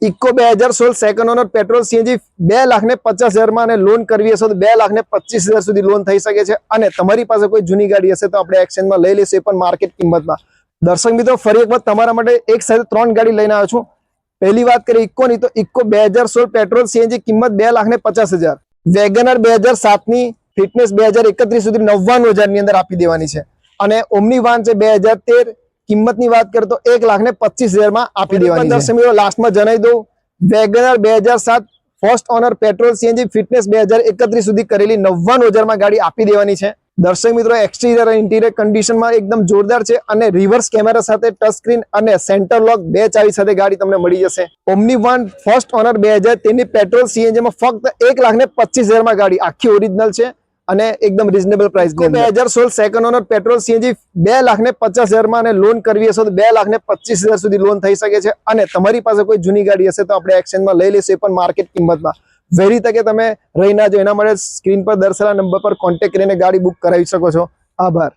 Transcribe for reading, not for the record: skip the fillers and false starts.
Eco 2016 second owner petrol CNG 2,50,000 માં અને loan કરવી હશે તો 2,25,000 સુધી લોન થઈ શકે છે। અને તમારી પાસે કોઈ જૂની ગાડી હશે તો આપણે એક્સચેન્જમાં લઈ લઈશું, એ પણ માર્કેટ કિંમતમાં। દર્શક મિત્રો, ફરી એક વખત તમારા માટે એક સાથે 3 ગાડી લઈને આવ્યો છું। પહેલી વાત કરીએ ઇકોની તો ઇકો 2016 પેટ્રોલ સીએનજી કિંમત 2,50,000, વેગનર 2007 ની ફિટનેસ 2031 સુધી 99,000 ની અંદર આપી દેવાની છે। અને ઓમની વાન છે 2013, કિંમતની વાત કરીએ તો 1,25,000 માં આપી દેવાની છે। દર્શક મિત્રો, લાસ્ટમાં જણાવી દઉં, WagonR 2007 first honour petrol CNG fitness 2031 સુધી કરેલી 99,000 માં ગાડી આપી દેવાની છે। દર્શક મિત્રો, એક્સટીરિયર અને ઇન્ટિરિયર કન્ડિશનમાં એકદમ જોરદાર છે અને રિવર્સ કેમેરા સાથે ટચ સ્ક્રીન અને સેન્ટર લોક 2 ચાવી સાથે ગાડી તમને મળી જશે। ઓમની વન ફર્સ્ટ ઓનર 2013 ની પેટ્રોલ સીએનજી માં ફક્ત 1,25,000 માં ગાડી આખી ઓરિજિનલ છે અને એકદમ રીઝનેબલ પ્રાઇસ ની 2016 સેકન્ડ ઓનર પેટ્રોલ સીએનજી 2,50,000 માં અને લોન કરવી હશે તો 2,25,000 સુધી લોન થઈ શકે છે। અને તમારી પાસે કોઈ જૂની ગાડી હશે તો આપણે એક્સચેન્જમાં લઈ લઈશું, એ પણ માર્કેટ કિંમતમાં। વહેલી તકે તમે રહી ના જો એના માટે સ્ક્રીન પર દર્શાવેલા નંબર પર કોન્ટેક્ટ કરીને ગાડી બુક કરાવી શકો છો। આભાર।